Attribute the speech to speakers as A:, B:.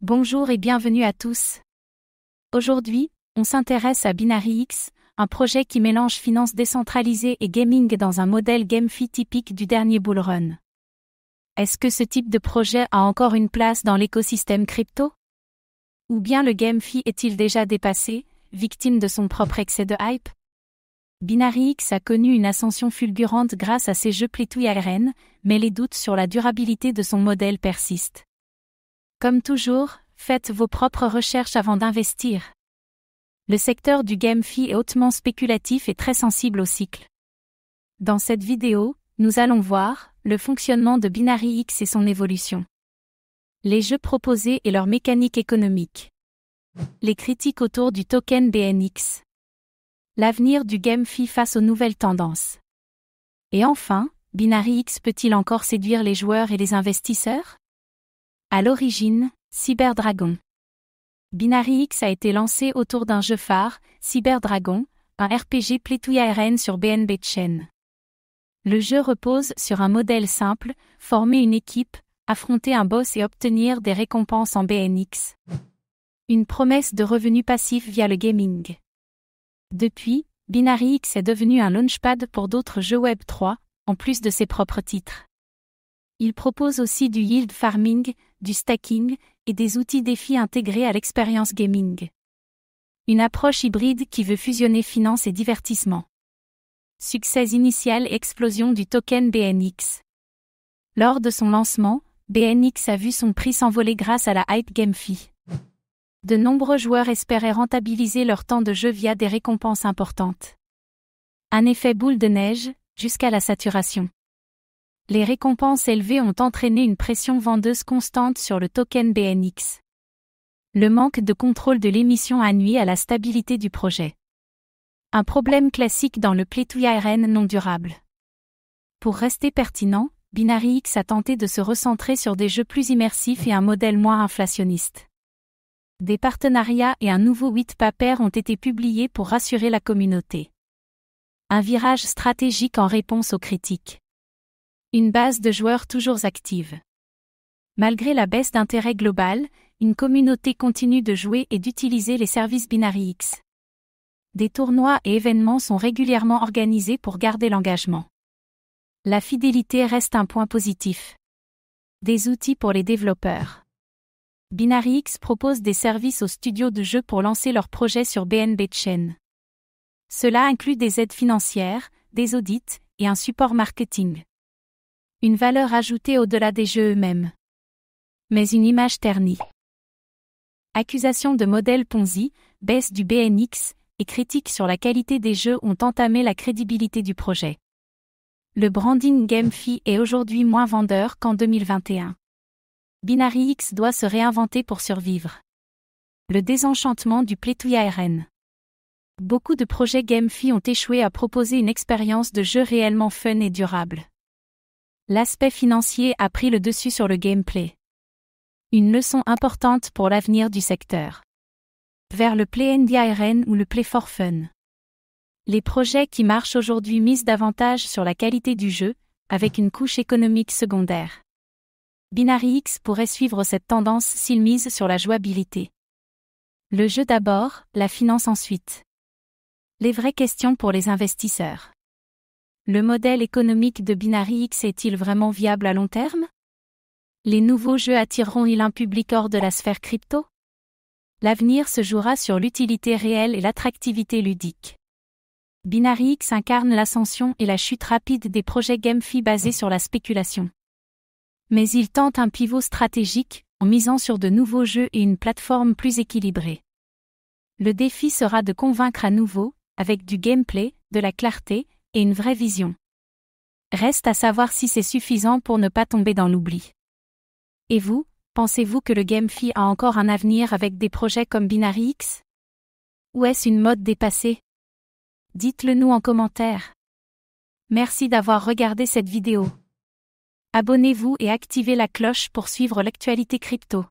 A: Bonjour et bienvenue à tous. Aujourd'hui, on s'intéresse à BinaryX, un projet qui mélange finance décentralisée et gaming dans un modèle GameFi typique du dernier bull run. Est-ce que ce type de projet a encore une place dans l'écosystème crypto? Ou bien le GameFi est-il déjà dépassé, victime de son propre excès de hype? BinaryX a connu une ascension fulgurante grâce à ses jeux Play to Earn, mais les doutes sur la durabilité de son modèle persistent. Comme toujours, faites vos propres recherches avant d'investir. Le secteur du GameFi est hautement spéculatif et très sensible au cycle. Dans cette vidéo, nous allons voir le fonctionnement de BinaryX et son évolution. Les jeux proposés et leur mécanique économique. Les critiques autour du token BNX. L'avenir du GameFi face aux nouvelles tendances. Et enfin, BinaryX peut-il encore séduire les joueurs et les investisseurs? À l'origine, Cyberdragon. BinaryX a été lancé autour d'un jeu phare, Cyberdragon, un RPG Play to Earn sur BNB Chain. Le jeu repose sur un modèle simple, former une équipe, affronter un boss et obtenir des récompenses en BNX. Une promesse de revenus passifs via le gaming. Depuis, BinaryX est devenu un launchpad pour d'autres jeux Web3, en plus de ses propres titres. Il propose aussi du yield farming, du stacking, et des outils défis intégrés à l'expérience gaming. Une approche hybride qui veut fusionner finance et divertissement. Succès initial et explosion du token BNX. Lors de son lancement, BNX a vu son prix s'envoler grâce à la hype GameFi. De nombreux joueurs espéraient rentabiliser leur temps de jeu via des récompenses importantes. Un effet boule de neige, jusqu'à la saturation. Les récompenses élevées ont entraîné une pression vendeuse constante sur le token BNX. Le manque de contrôle de l'émission a nui à la stabilité du projet. Un problème classique dans le Play to Earn non durable. Pour rester pertinent, BinaryX a tenté de se recentrer sur des jeux plus immersifs et un modèle moins inflationniste. Des partenariats et un nouveau white paper ont été publiés pour rassurer la communauté. Un virage stratégique en réponse aux critiques. Une base de joueurs toujours active. Malgré la baisse d'intérêt global, une communauté continue de jouer et d'utiliser les services BinaryX. Des tournois et événements sont régulièrement organisés pour garder l'engagement. La fidélité reste un point positif. Des outils pour les développeurs. BinaryX propose des services aux studios de jeux pour lancer leurs projets sur BNB Chain. Cela inclut des aides financières, des audits et un support marketing. Une valeur ajoutée au-delà des jeux eux-mêmes. Mais une image ternie. Accusations de modèle Ponzi, baisse du BNX, et critiques sur la qualité des jeux ont entamé la crédibilité du projet. Le branding GameFi est aujourd'hui moins vendeur qu'en 2021. BinaryX doit se réinventer pour survivre. Le désenchantement du Play to Earn. Beaucoup de projets GameFi ont échoué à proposer une expérience de jeu réellement fun et durable. L'aspect financier a pris le dessus sur le gameplay. Une leçon importante pour l'avenir du secteur. Vers le Play and Earn ou le Play for Fun. Les projets qui marchent aujourd'hui misent davantage sur la qualité du jeu, avec une couche économique secondaire. BinaryX pourrait suivre cette tendance s'il mise sur la jouabilité. Le jeu d'abord, la finance ensuite. Les vraies questions pour les investisseurs. Le modèle économique de BinaryX est-il vraiment viable à long terme? Les nouveaux jeux attireront-ils un public hors de la sphère crypto? L'avenir se jouera sur l'utilité réelle et l'attractivité ludique. BinaryX incarne l'ascension et la chute rapide des projets GameFi basés sur la spéculation. Mais il tente un pivot stratégique, en misant sur de nouveaux jeux et une plateforme plus équilibrée. Le défi sera de convaincre à nouveau, avec du gameplay, de la clarté, et une vraie vision. Reste à savoir si c'est suffisant pour ne pas tomber dans l'oubli. Et vous, pensez-vous que le GameFi a encore un avenir avec des projets comme BinaryX? Ou est-ce une mode dépassée? Dites-le nous en commentaire. Merci d'avoir regardé cette vidéo. Abonnez-vous et activez la cloche pour suivre l'actualité crypto.